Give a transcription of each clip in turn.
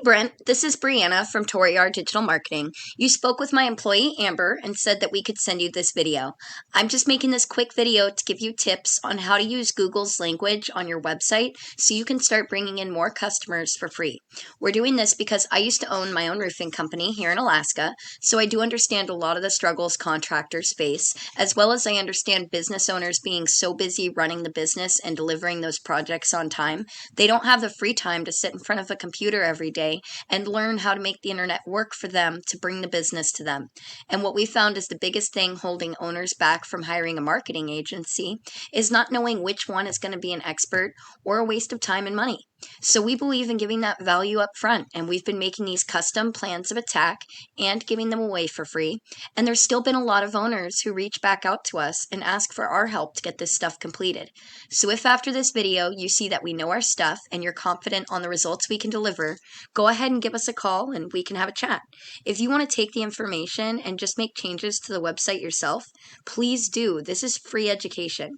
Brent, this is Brianna from Toriar Digital Marketing. You spoke with my employee Amber and said that we could send you this video. I'm just making this quick video to give you tips on how to use Google's language on your website so you can start bringing in more customers for free. We're doing this because I used to own my own roofing company here in Alaska, so I do understand a lot of the struggles contractors face, as well as I understand business owners being so busy running the business and delivering those projects on time. They don't have the free time to sit in front of a computer every day and learn how to make the internet work for them to bring the business to them. And what we found is the biggest thing holding owners back from hiring a marketing agency is not knowing which one is going to be an expert or a waste of time and money. So we believe in giving that value up front, and we've been making these custom plans of attack and giving them away for free. And there's still been a lot of owners who reach back out to us and ask for our help to get this stuff completed. So if after this video you see that we know our stuff and you're confident on the results we can deliver, go ahead and give us a call and we can have a chat. If you want to take the information and just make changes to the website yourself, please do. This is free education.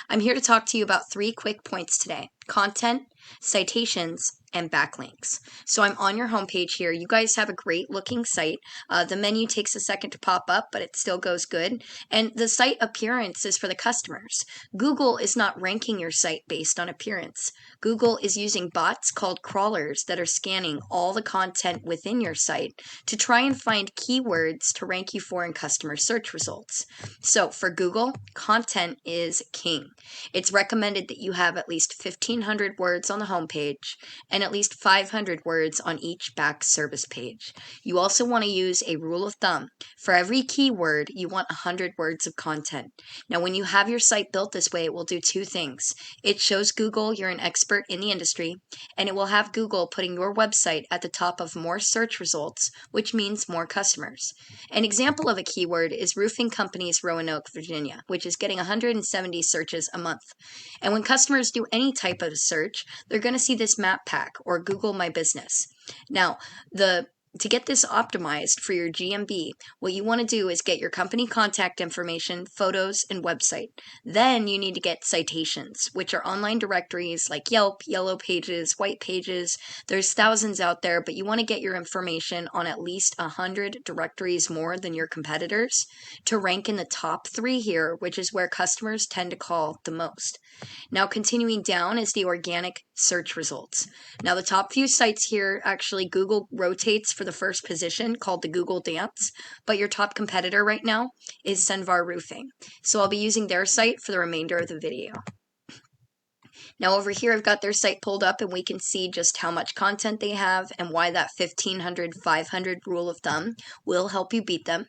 I'm here to talk to you about 3 quick points today: content, citations, and backlinks. So I'm on your homepage here. You guys have a great looking site. The menu takes a second to pop up, but it still goes good. And the site appearance is for the customers. Google is not ranking your site based on appearance. Google is using bots called crawlers that are scanning all the content within your site to try and find keywords to rank you for in customer search results. So for Google, content is king. It's recommended that you have at least 1,500 words on the homepage and at least 500 words on each back service page. You also want to use a rule of thumb. For every keyword, you want 100 words of content. Now, when you have your site built this way, it will do 2 things. It shows Google you're an expert in the industry, and it will have Google putting your website at the top of more search results, which means more customers. An example of a keyword is roofing companies Roanoke, Virginia, which is getting 170 searches a month. And when customers do any type of search, they're going to see this map pack or Google My Business. Now, to get this optimized for your GMB, what you want to do is get your company contact information, photos, and website. Then you need to get citations, which are online directories like Yelp, Yellow Pages, White Pages. There's thousands out there, but you want to get your information on at least 100 directories more than your competitors to rank in the top 3 here, which is where customers tend to call the most. Now, continuing down is the organic search results. Now, the top few sites here, actually Google rotates for the first position, called the Google Dance, but your top competitor right now is Senvar Roofing. So I'll be using their site for the remainder of the video. Now over here I've got their site pulled up, and we can see just how much content they have and why that 1,500-500 rule of thumb will help you beat them.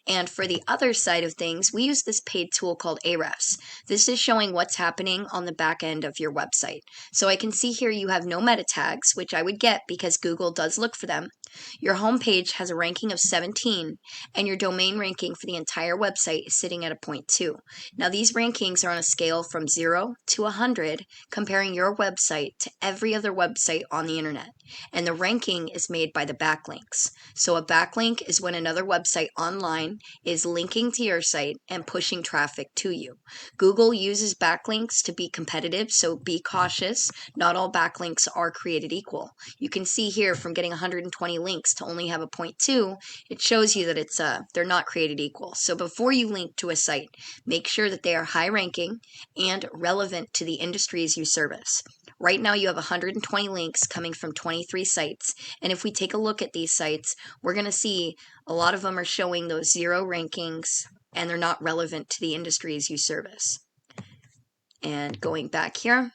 And for the other side of things, we use this paid tool called Ahrefs. This is showing what's happening on the back end of your website. So I can see here you have no meta tags, which I would get because Google does look for them. Your homepage has a ranking of 17, and your domain ranking for the entire website is sitting at a 0.2. Now these rankings are on a scale from 0 to 100, comparing your website to every other website on the internet. And the ranking is made by the backlinks. So a backlink is when another website online is linking to your site and pushing traffic to you. Google uses backlinks to be competitive, so be cautious. Not all backlinks are created equal. You can see here from getting 120 links to only have a 0.2, it shows you that they're not created equal. So before you link to a site, make sure that they are high ranking and relevant to the industries you service. Right now you have 120 links coming from 23 sites, and if we take a look at these sites, we're going to see a lot of them are showing those 0 rankings, and they're not relevant to the industries you service. And going back here,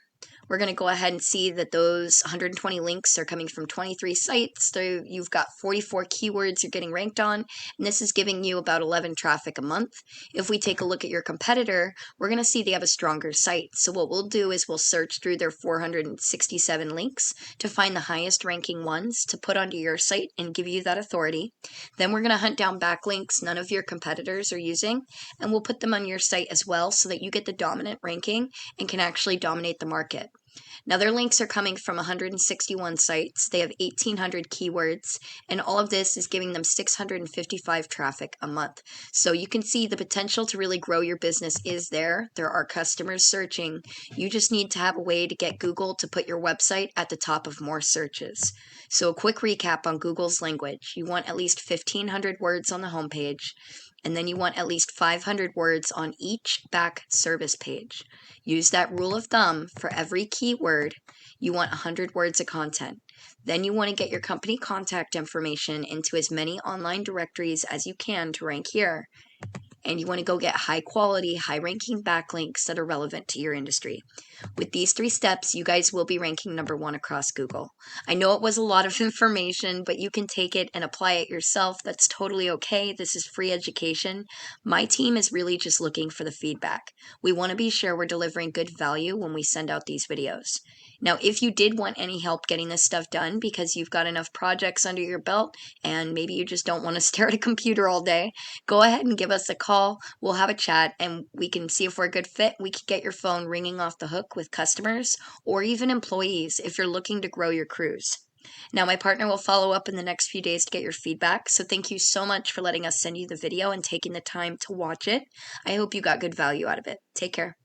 we're going to go ahead and see that those 120 links are coming from 23 sites. So you've got 44 keywords you're getting ranked on, and this is giving you about 11 traffic a month. If we take a look at your competitor, we're going to see they have a stronger site. So what we'll do is we'll search through their 467 links to find the highest ranking ones to put onto your site and give you that authority. Then we're going to hunt down backlinks none of your competitors are using, and we'll put them on your site as well so that you get the dominant ranking and can actually dominate the market. Now, their links are coming from 161 sites. They have 1,800 keywords, and all of this is giving them 655 traffic a month. So you can see the potential to really grow your business is there. There are customers searching. You just need to have a way to get Google to put your website at the top of more searches. So a quick recap on Google's language. You want at least 1,500 words on the homepage, and then you want at least 500 words on each back service page. Use that rule of thumb. For every keyword, you want 100 words of content. Then you want to get your company contact information into as many online directories as you can to rank here. And you want to go get high quality, high ranking backlinks that are relevant to your industry. With these 3 steps, you guys will be ranking #1 across Google. I know it was a lot of information, but you can take it and apply it yourself. That's totally okay. This is free education. My team is really just looking for the feedback. We want to be sure we're delivering good value when we send out these videos. Now, if you did want any help getting this stuff done because you've got enough projects under your belt and maybe you just don't want to stare at a computer all day, go ahead and give us a call. We'll have a chat and we can see if we're a good fit. We can get your phone ringing off the hook with customers or even employees if you're looking to grow your crews. Now, my partner will follow up in the next few days to get your feedback. So thank you so much for letting us send you the video and taking the time to watch it. I hope you got good value out of it. Take care.